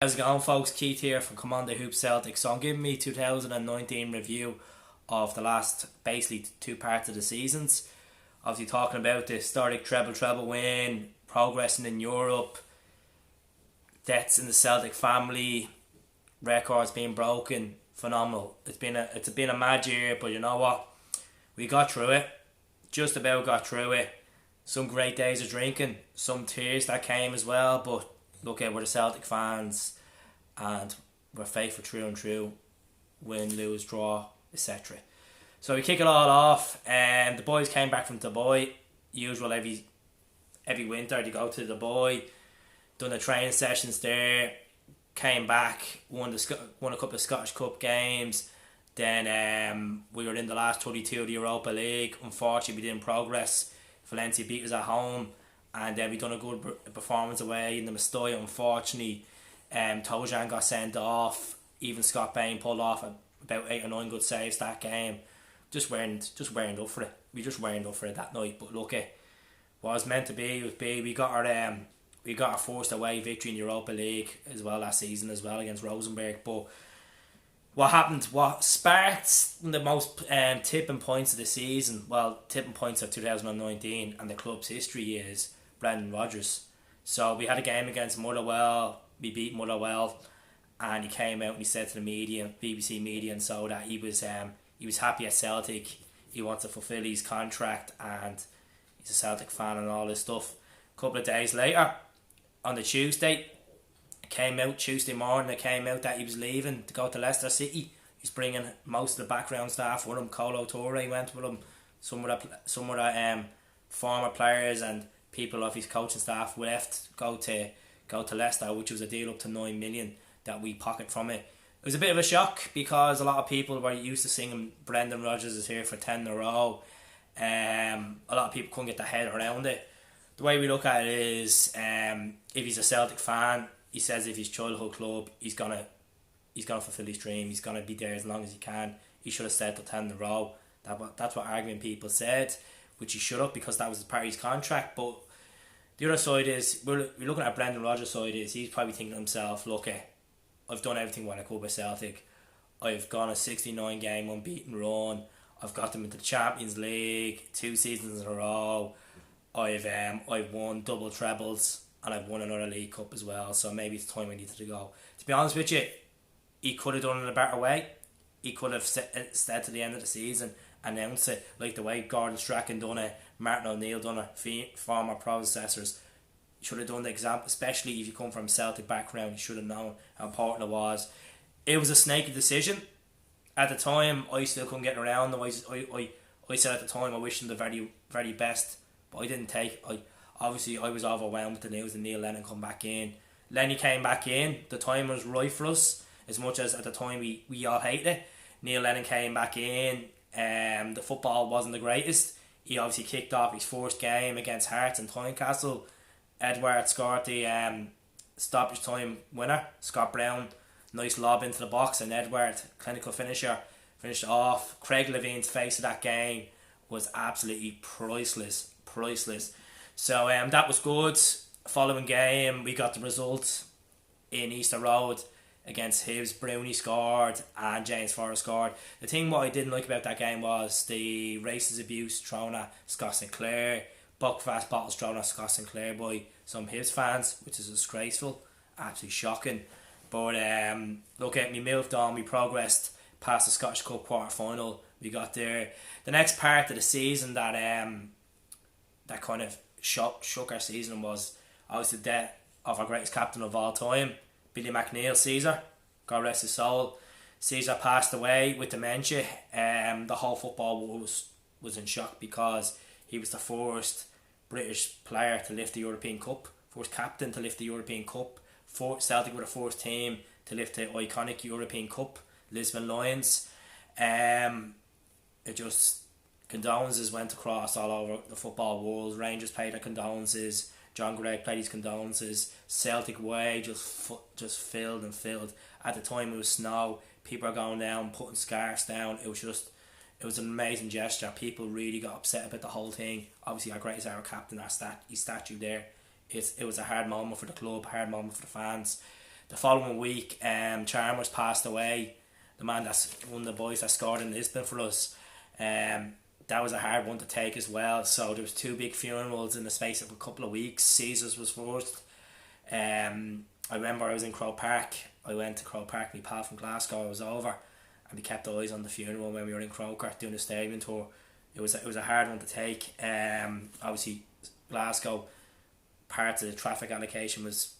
How's it going, folks? Keith here from Commander Hoop Celtic. So I'm giving me 2019 review of the last basically two parts of the seasons. Obviously talking about the historic treble treble win, progressing in Europe, deaths in the Celtic family, records being broken, phenomenal. It's been a mad year, but you know what? We got through it. Just about got through it. Some great days of drinking, some tears that came as well, but look at we're the Celtic fans and we're faithful through and through, win, lose, draw, etc. So we kick it all off, and the boys came back from Dubai. Usual every winter they go to Dubai, done the training sessions there, came back, won a couple of Scottish Cup games. Then we were in the last 32 of the Europa League. Unfortunately, we didn't progress. Valencia beat us at home, and we done a good performance away in the Mestalla. Unfortunately, Tojan got sent off. Even Scott Bain pulled off about 8 or 9 good saves that game. Just weren't up for it. We just weren't up for it that night. But look, it was meant to be. Was be. We got our first away victory in the Europa League as well last season as well against Rosenborg. But what happened? What sparked the most tipping points of the season? Well, tipping points of 2019 and the club's history is Brendan Rodgers. So we had a game against Motherwell. We beat Motherwell, and he came out and he said to the media, BBC media, and so that he was happy at Celtic. He wants to fulfil his contract, and he's a Celtic fan and all this stuff. A couple of days later, on the Tuesday morning, it came out that he was leaving to go to Leicester City. He's bringing most of the background staff with him. Colo Toure went with him. Some of the former players and people of his coaching staff left go to Leicester, which was a deal up to 9 million that we pocket from it. It was a bit of a shock because a lot of people were used to singing Brendan Rodgers is here for 10 in a row. A lot of people couldn't get their head around it. The way we look at it is, if he's a Celtic fan, he says if his childhood club, he's gonna fulfil his dream. He's gonna be there as long as he can. He should have settled 10 in a row. That's what arguing people said, which he should have, because that was part of his contract. But the other side is, we're looking at Brendan Rodgers' side, is he's probably thinking to himself, look, I've done everything what I could with Celtic. I've gone a 69 game unbeaten run. I've got them into the Champions League 2 seasons in a row. I've won double trebles, and I've won another League Cup as well. So maybe it's time I needed to go. To be honest with you, he could have done it in a better way. He could have said to the end of the season, announced it like the way Gordon Strachan done it, Martin O'Neill done it, former predecessors. You should have done the example, especially if you come from a Celtic background. You should have known how important it was. It was a snaky decision. At the time, I still couldn't get around. I said at the time I wished him the very, very best, but I didn't take. I was overwhelmed with the news that Neil Lennon come back in. Lenny came back in. The time was right for us, as much as at the time we all hated it. Neil Lennon came back in. The football wasn't the greatest. He obviously kicked off his first game against Hearts and Tynecastle. Edward scored the stoppage time winner. Scott Brown, nice lob into the box, and Edward, clinical finisher, finished off. Craig Levine's face of that game was absolutely priceless. So that was good. Following game, we got the result in Easter Road against Hibs. Brownie scored and James Forrest scored. The thing what I didn't like about that game was the racist abuse thrown at Scott Sinclair. Buckfast bottles thrown at Scott Sinclair by some Hibs fans, which is disgraceful, absolutely shocking. But look, we moved on, we progressed past the Scottish Cup quarter final. We got there. The next part of the season that kind of shook our season was obviously the death of our greatest captain of all time, Billy McNeil, Caesar. God rest his soul. Caesar passed away with dementia. The whole football world was in shock because he was the first British player to lift the European Cup, first captain to lift the European Cup. Celtic were the first team to lift the iconic European Cup, Lisbon Lions. Condolences went across all over the football world. Rangers paid their condolences. John Gregg paid his condolences. Celtic Way just filled and filled. At the time it was snow. People are going down, putting scarves down. It was an amazing gesture. People really got upset about the whole thing. Obviously our greatest ever captain, his statue there. It was a hard moment for the club, hard moment for the fans. The following week, Chalmers passed away. The man that's one of the boys that scored in Lisbon for us. That was a hard one to take as well. So there was 2 big funerals in the space of a couple of weeks. Caesar's was first. I remember I was in Croke Park. I went to Croke Park. My pal from Glasgow was over, and we kept eyes on the funeral when we were in Croker doing the stadium tour. It was a hard one to take. Obviously, Glasgow, part of the traffic allocation was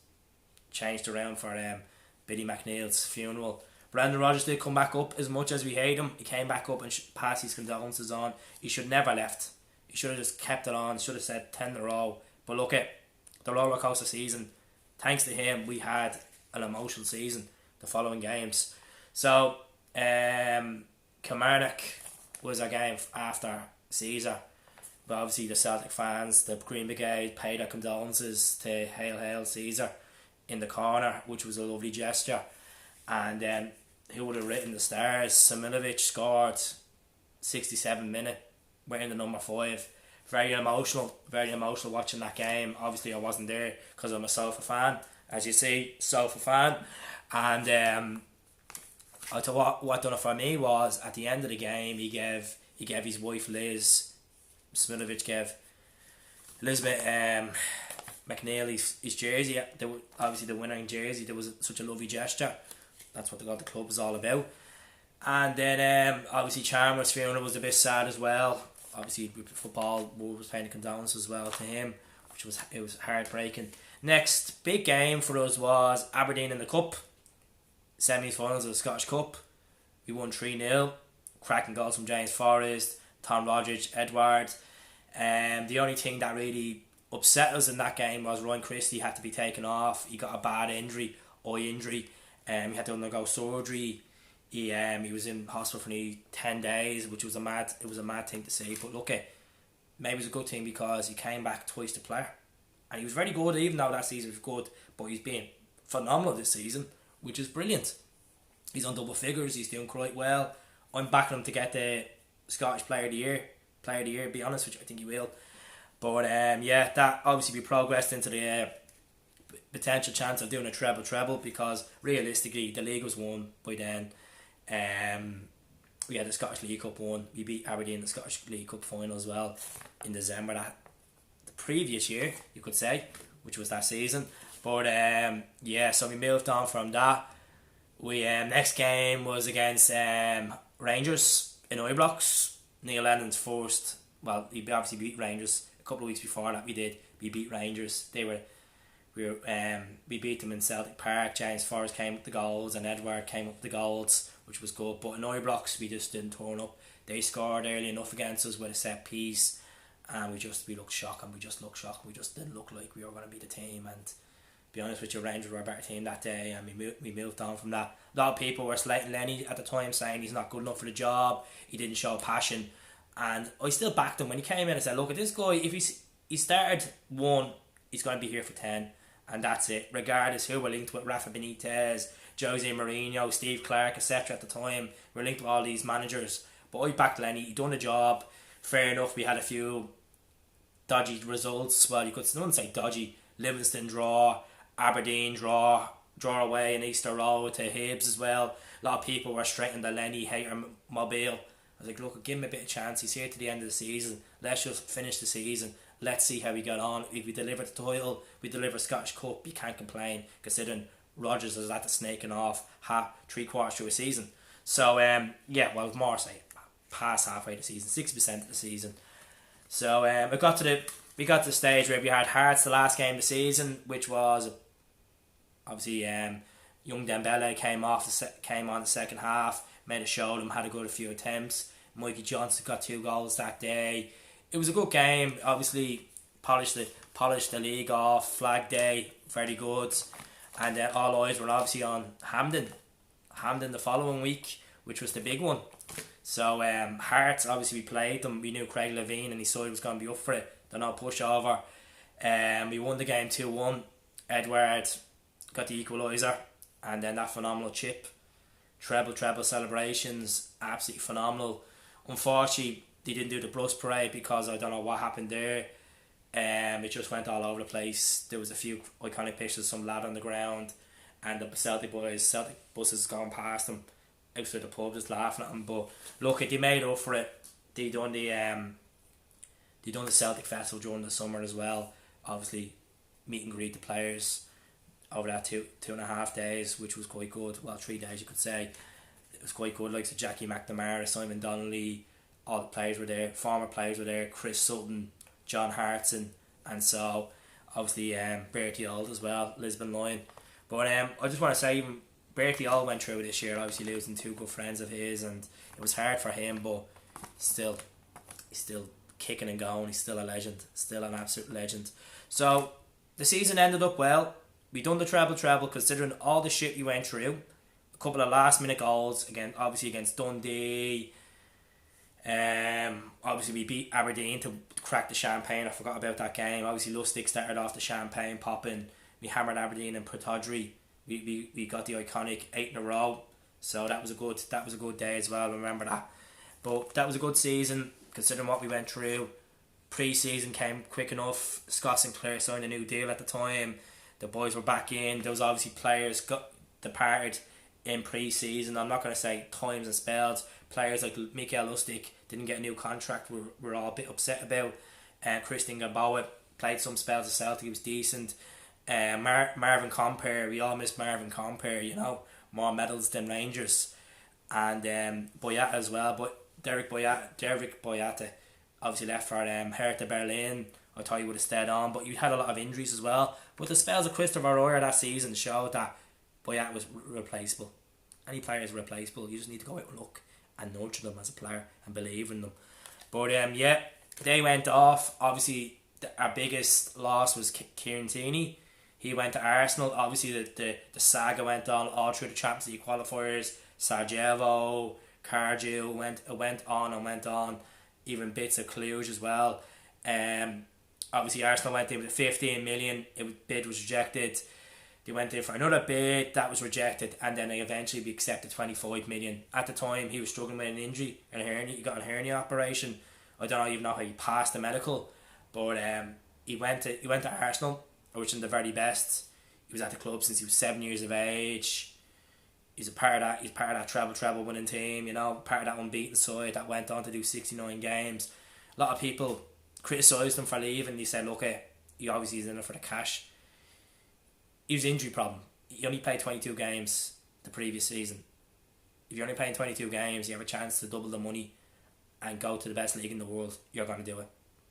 changed around for Billy McNeil's funeral. Brendan Rodgers did come back up. As much as we hate him, he came back up and passed his condolences on. He should never left. He should have just kept it on. Should have said 10 in a row. But look at the roller coaster season. Thanks to him, we had an emotional season the following games. So Kilmarnock was our game after Caesar. But obviously the Celtic fans, the Green Brigade, paid their condolences to Hail Caesar in the corner, which was a lovely gesture. And then who would have written the stars? Similovic scored 67 minute, wearing the number 5. Very emotional watching that game. Obviously I wasn't there because I'm a Sofa fan, as you see, Sofa fan. And I thought what done it for me was at the end of the game he gave his wife Liz, Similovic gave Elizabeth McNeil his jersey, obviously the winning jersey. There was such a lovely gesture. That's what the club was all about. And then obviously Chalmers' funeral was a bit sad as well. Obviously football was paying a condolence as well to him, which was heartbreaking. Next big game for us was Aberdeen in the Cup, semi-finals of the Scottish Cup. We won 3-0. Cracking goals from James Forrest, Tom Rodgers, Edward. The only thing that really upset us in that game was Ryan Christie had to be taken off. He got a bad eye injury. He had to undergo surgery. He was in hospital for nearly 10 days, which was a mad thing to see. But look, maybe it was a good thing because he came back twice to play, and he was very good. Even though that season was good, but he's been phenomenal this season, which is brilliant. He's on double figures. He's doing quite well. I'm backing him to get the Scottish Player of the Year. To be honest with you, I think he will. But that obviously we progressed into the potential chance of doing a treble treble, because realistically the league was won by then. We had the Scottish League Cup won. We beat Aberdeen in the Scottish League Cup final as well in December the previous year, you could say, which was that season. But so we moved on from that. We next game was against Rangers in Ibrox. Neil Lennon's first. Well, he obviously beat Rangers a couple of weeks before that. We beat Rangers. We beat them in Celtic Park. James Forrest came up the goals and Edward came up the goals, which was good. But in Ibrox we just didn't turn up. They scored early enough against us with a set piece, and we looked shocked, and we just didn't look like we were going to be the team. And to be honest with you, Rangers were a better team that day, and we moved on from that. A lot of people were slating Lenny at the time, saying he's not good enough for the job. He didn't show passion, and I still backed him when he came in and said, look, at this guy, if he started 1, he's going to be here for 10. And that's it, regardless who we're linked with. Rafa Benitez, Jose Mourinho, Steve Clark, etc. at the time. We're linked with all these managers. But I backed Lenny. He done a job. Fair enough, we had a few dodgy results. Well, you couldn't say dodgy. Livingston draw, Aberdeen draw away in Easter Road to Hibs as well. A lot of people were straight in the Lenny hater mobile. I was like, look, give him a bit of chance. He's here to the end of the season. Let's just finish the season. Let's see how we get on. If we deliver the title, we deliver Scottish Cup, you can't complain, considering Rodgers is at the snaking off 3/4 through a season. So more say past halfway the season, 60% of the season. So we got to the stage where we had Hearts the last game of the season, which was obviously young Dembele came on the second half, made a show of him, had a good few attempts. Mikey Johnson got 2 goals that day. It was a good game. Obviously, polished the league off. Flag Day, very good. And then all eyes were obviously on Hampden the following week, which was the big one. So Hearts, obviously we played them. We knew Craig Levine and his side was going to be up for it. They're not pushover. We won the game 2-1. Edward got the equaliser, and then that phenomenal chip. Treble treble celebrations, absolutely phenomenal. Unfortunately, they didn't do the bus parade because I don't know what happened there. It just went all over the place. There was a few iconic pictures of some lad on the ground, and the Celtic boys, Celtic buses going past them outside the pub just laughing at them. But look, they made up for it. They done the Celtic festival during the summer as well. Obviously, meet and greet the players over that 2.5 days, which was quite good. Well, 3 days you could say. It was quite good. Like so Jackie McNamara, Simon Donnelly, all the players were there. Former players were there. Chris Sutton, John Hartson, and so obviously Bertie Auld as well, Lisbon Lion. But I just want to say, even Bertie Auld went through this year, obviously losing two good friends of his, and it was hard for him, but he's still kicking and going. He's still a legend, still an absolute legend. So the season ended up well. We done the treble treble considering all the shit we went through. A couple of last minute goals again, obviously against Dundee. Obviously we beat Aberdeen to crack the champagne. I forgot about that game. Obviously Lustig started off the champagne popping. We hammered Aberdeen and Portaudry. We got the iconic 8 in a row. So that was a good day as well. Remember that. But that was a good season considering what we went through. Pre-season came quick enough. Scott Sinclair signed a new deal at the time. The boys were back in. There was obviously players got departed in pre-season. I'm not going to say times and spells. Players like Mikael Lustig didn't get a new contract. We're all a bit upset about. Christian Gamboa played some spells at Celtic. He was decent. Marvin Compere, we all miss Marvin Compere, you know, more medals than Rangers. And Boyata as well, but Derek Boyata obviously left for Hertha Berlin. I thought he would have stayed on, but you had a lot of injuries as well. But the spells of Christopher Royer that season showed that Boyata was replaceable. Any player is replaceable. You just need to go out and look and nurture them as a player and believe in them. But yeah, they went off. Obviously, our biggest loss was Kieran Tierney. He went to Arsenal. Obviously, the saga went on all through the Champions League qualifiers. Sarajevo, Cargill went on. Even bits of Cluj as well. Obviously, Arsenal went in with 15 million. Bid was rejected. They went in for another bid that was rejected, and then they eventually accepted 25 million. At the time, he was struggling with an injury, a hernia. He got a hernia operation. I don't even know how he passed the medical, but he went to Arsenal. I wish him the very best. He was at the club since he was 7 years of age. He's part of that treble treble winning team, you know, part of that unbeaten side that went on to do 69 games. A lot of people criticised him for leaving. They said, look, he obviously is in it for the cash. He was an injury problem. He only played 22 games the previous season. If you're only playing 22 games, you have a chance to double the money and go to the best league in the world. You're going to do it.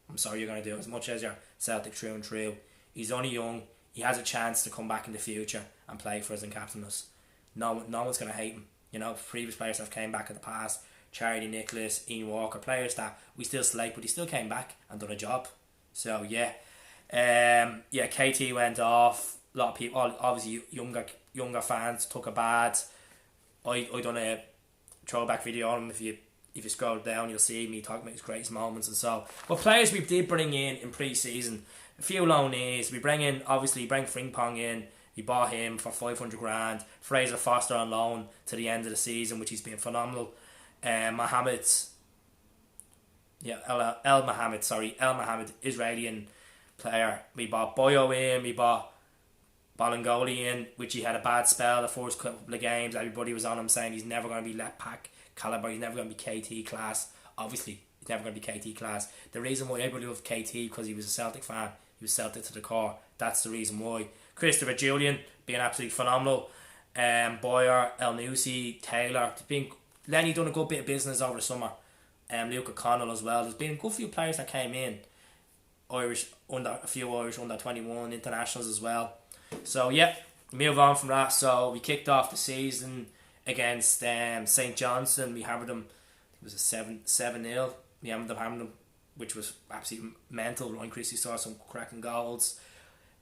I'm sorry, you're going to do it. As much as you're Celtic true and true, he's only young. He has a chance to come back in the future and play for us and captain us. No one's going to hate him. You know, previous players that have came back in the past, Charlie Nicholas, Ian Walker, players that we still select, but he still came back and done a job. So yeah, KT went off. A lot of people, obviously younger fans, took a bad. I done a throwback video on him. If you scroll down, you'll see me talking about his greatest moments and so. But players we did bring in pre-season, a few loanees. We bring Frimpong in. We bought him for 500 grand. Fraser Foster on loan to the end of the season, which he's been phenomenal. El Mohammed, Israeli player. We bought Boyo in. We bought Bolingoli in, which he had a bad spell the first couple of games. Everybody was on him saying he's never going to be left pack calibre. He's never going to be KT class. Obviously, he's never going to be KT class. The reason why everybody loved KT because he was a Celtic fan. He was Celtic to the core. That's the reason why. Christopher Julian being absolutely phenomenal. Boyer, El Nusi, Taylor. Lenny done a good bit of business over the summer. Luke O'Connell as well. There's been a good few players that came in. A few Irish under 21 internationals as well. So yeah, move on from that. So we kicked off the season against St. Johnstone. We hammered them. It was a 7-0. We hammered them, which was absolutely mental. Ryan Christie saw some cracking goals.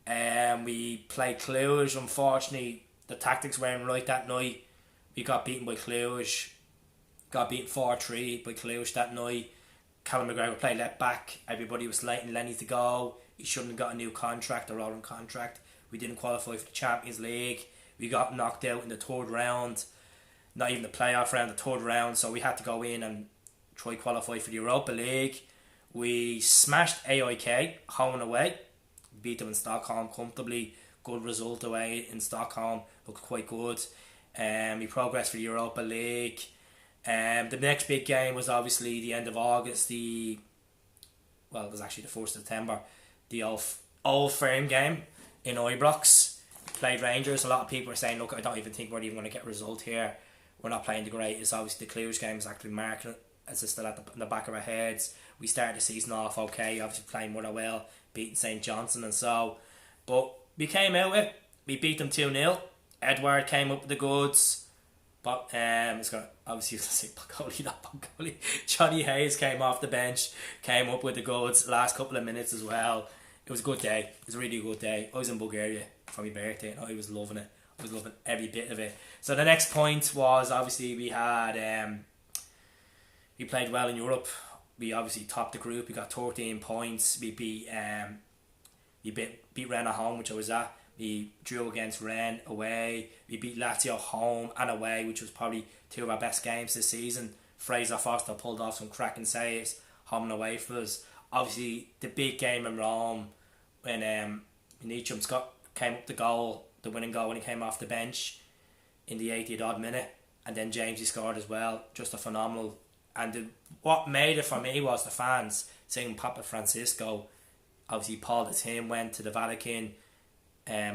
We played Cluj. Unfortunately, the tactics weren't right that night. We got beaten by Cluj. Got beaten 4-3 by Cluj that night. Callum McGregor played left back. Everybody was slating Lenny to go. He shouldn't have got a new contract, a rolling contract. We didn't qualify for the Champions League. We got knocked out in the third round. Not even the playoff round, the third round. So we had to go in and try qualify for the Europa League. We smashed AIK home and away. Beat them in Stockholm comfortably. Good result away in Stockholm. looked quite good. We progressed for the Europa League. The next big game was obviously the end of August. It was actually the 1st of September. The Old Firm game in Ibrox. Played Rangers. A lot of people are saying, look, I don't even think we're even going to get a result here. We're not playing the greatest. Obviously, the Cluj game is actually marking it as it's still in the back of our heads. We started the season off okay, obviously playing Motherwell, beating St Johnstone and so. But we came out with it. We beat them 2-0. Edward came up with the goods. But it's going to obviously say Bogoli, not Bogoli. Johnny Hayes came off the bench, came up with the goods last couple of minutes as well. It was a good day. It was a really good day. I was in Bulgaria for my birthday and I was loving it. I was loving every bit of it. So the next point was obviously we played well in Europe. We obviously topped the group. We got 13 points. We beat Rennes at home, which I was at. We drew against Rennes away. We beat Lazio home and away, which was probably two of our best games this season. Fraser Foster pulled off some cracking saves home and away for us. Obviously, the big game in Rome when Nichum Scott came up the winning goal when he came off the bench in the 80th odd minute, and then Jamesy scored as well. Just a phenomenal. And what made it for me was the fans singing Papa Francisco. Obviously, Paul the Tim went to the Vatican.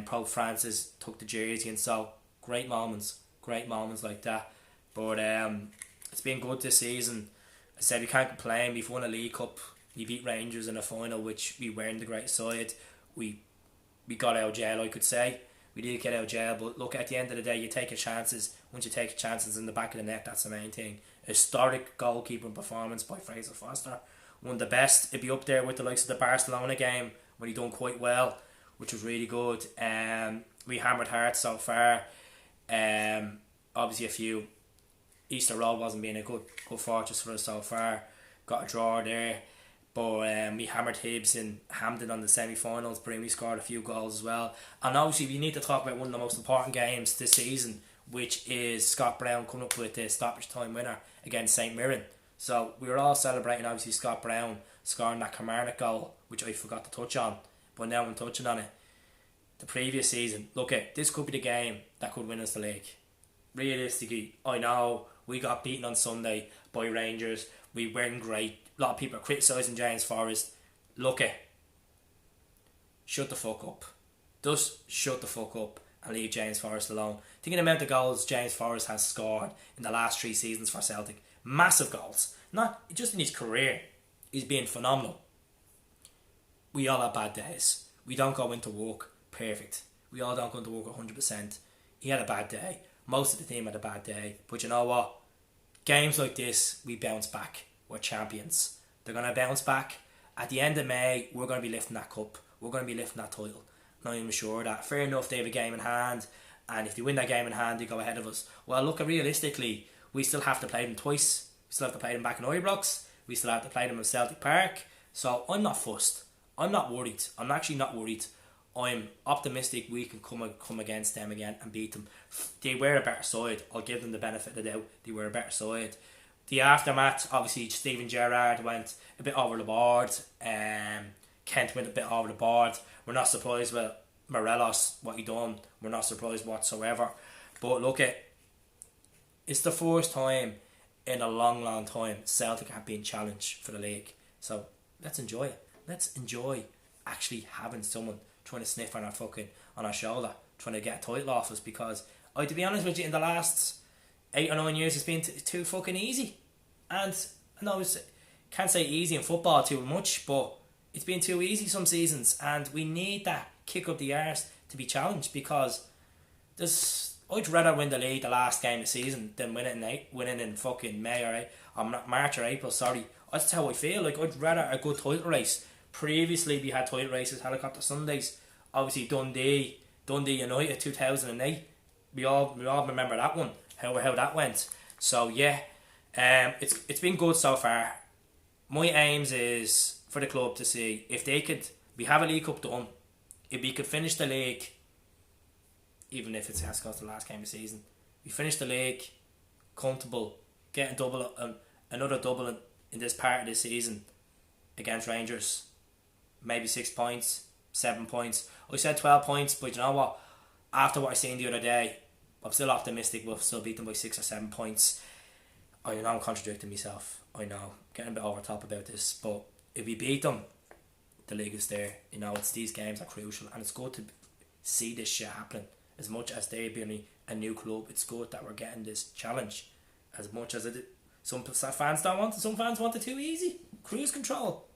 Pope Francis took the jersey, and so great moments like that. But it's been good this season. I said we can't complain. We've won a League Cup. We beat Rangers in a final, which we weren't the great side. We got out of jail, I could say. We did get out of jail, but look, at the end of the day, you take your chances. Once you take your chances in the back of the net, that's the main thing. Historic goalkeeping performance by Fraser Foster. One of the best. It'd be up there with the likes of the Barcelona game when he done quite well, which was really good. We hammered hard so far. Obviously a few. Easter Road wasn't being a good fortress for us so far. Got a draw there. But we hammered Hibs in Hampden on the semi-finals. Brimy scored a few goals as well. And obviously we need to talk about one of the most important games this season, which is Scott Brown coming up with the stoppage time winner against St Mirren. So we were all celebrating obviously Scott Brown scoring that Kilmarnock goal, which I forgot to touch on. But now I'm touching on it. The previous season, look at this could be the game that could win us the league. Realistically, I know we got beaten on Sunday by Rangers. We weren't great. A lot of people are criticising James Forrest. Look at, shut the fuck up. Just shut the fuck up and leave James Forrest alone. Think of the amount of goals James Forrest has scored in the last 3 seasons for Celtic. Massive goals. Not just in his career. He's been phenomenal. We all have bad days. We don't go into work perfect. We all don't go into work 100%. He had a bad day. Most of the team had a bad day. But you know what? Games like this, we bounce back. We're champions. They're going to bounce back. At the end of May, we're going to be lifting that cup. We're going to be lifting that title. Not even sure of that. Fair enough, they have a game in hand. And if they win that game in hand, they go ahead of us. Well, look, realistically, we still have to play them twice. We still have to play them back in Ibrox. We still have to play them in Celtic Park. So I'm not fussed. I'm not worried. I'm actually not worried. I'm optimistic we can come against them again and beat them. They were a better side. I'll give them the benefit of the doubt. They were a better side. The aftermath, obviously, Steven Gerrard went a bit over the board. Kent went a bit over the board. We're not surprised with Morelos, what he done. We're not surprised whatsoever. But look, it's the first time in a long time Celtic have been challenged for the league. So let's enjoy it. Let's enjoy actually having someone trying to sniff on our shoulder, trying to get a title off us, because to be honest with you, in the last 8 or 9 years it's been too fucking easy. And I know can't say easy in football too much, but it's been too easy some seasons, and we need that kick up the arse to be challenged, because I'd rather win the league the last game of the season than winning in fucking May or March or April. Sorry, that's how I feel. Like, I'd rather a good title race. Previously, we had title races, Helicopter Sundays. Obviously, Dundee United 2008. We all remember that one. How that went. So yeah, it's been good so far. My aims is for the club to see if they could. We have a League Cup done. If we could finish the league, even if it has to go to the last game of the season, we finish the league comfortable, get another double in this part of the season against Rangers. Maybe 6 points, 7 points. I said 12 points, but you know what? after what I seen the other day, I'm still optimistic we'll still beat them by 6 or 7 points. I know I'm contradicting myself. I know, getting a bit over top about this, but if we beat them, the league is there. It's these games are crucial, and it's good to see this shit happening. As much as they being a new club, it's good that we're getting this challenge. As much as some fans don't want it, some fans want it too easy. Cruise control.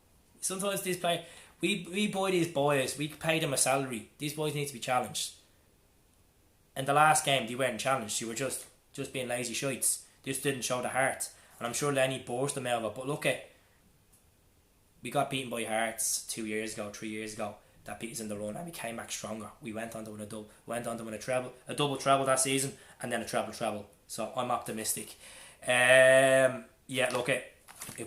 Sometimes these players, we buy these boys, we pay them a salary. These boys need to be challenged. In the last game, they weren't challenged. They were just being lazy shites. They just didn't show the heart. And I'm sure Lenny burst them out of it. But look we got beaten by Hearts 2 years ago, 3 years ago. That beat us in the run, and we came back stronger. We went on to win a double treble that season, and then a treble treble. So I'm optimistic. If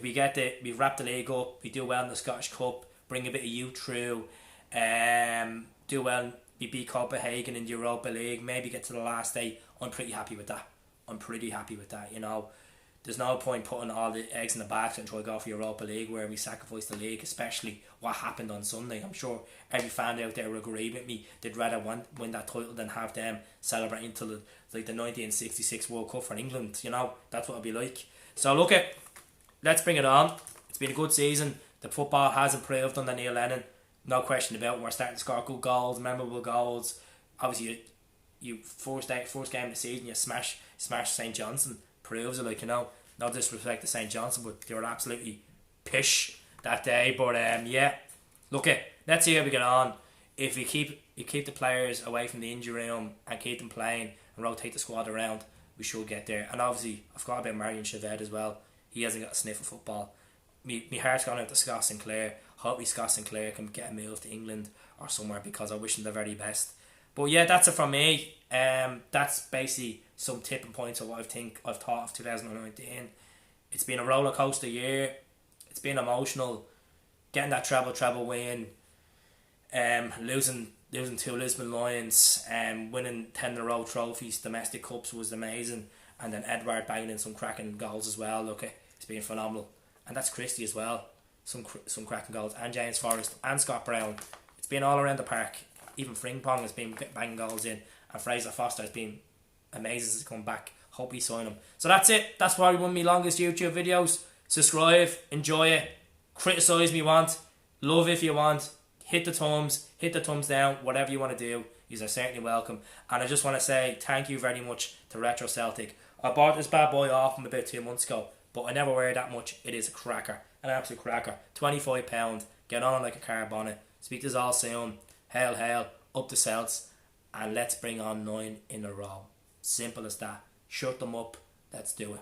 we wrap the league up, we do well in the Scottish Cup, bring a bit of youth through, do well. We beat Copenhagen in the Europa League, maybe get to the last day. I'm pretty happy with that. There's no point putting all the eggs in the basket and try to go for Europa League where we sacrifice the league, especially what happened on Sunday. I'm sure every fan out there will agree with me. They'd rather win that title than have them celebrating until the 1966 World Cup for England. That's what it'll be like. So let's bring it on. It's been a good season. The football has improved under Neil Lennon. No question about it. We're starting to score good goals, memorable goals. Obviously, you first game of the season, you smash St. Johnstone. Proves it, no disrespect to St. Johnstone, but they were absolutely pish that day. But let's see how we get on. If we keep the players away from the injury room and keep them playing and rotate the squad around, we should get there. And obviously, I've got about Marion Chavez as well. He hasn't got a sniff of football. My heart's gone out to Scott Sinclair. Hopefully Scott Sinclair can get a move to England or somewhere, because I wish him the very best. But yeah, that's it from me. That's basically some tipping points of what I've thought of 2019. It's been a roller coaster year. It's been emotional. Getting that treble win, losing to Lisbon Lions, winning 10 in a row trophies, domestic cups was amazing, and then Edward banging in some cracking goals as well. It's been phenomenal, and that's Christie as well. Some cracking goals, and James Forrest and Scott Brown. It's been all around the park. Even Frimpong has been banging goals in, and Fraser Foster has been amazing since come back. Hope we sign him. So that's it. That's probably one of my longest YouTube videos. Subscribe, enjoy it, criticise me want, love if you want, hit the thumbs down, whatever you want to do. You are certainly welcome. And I just want to say thank you very much to Retro Celtic. I bought this bad boy off him about 2 months ago, but I never wear that much. It is a cracker, an absolute cracker. £25. Get on like a car bonnet. Speak to us all soon. Hail, up the Celts, and let's bring on 9 in a row. Simple as that. Shut them up. Let's do it.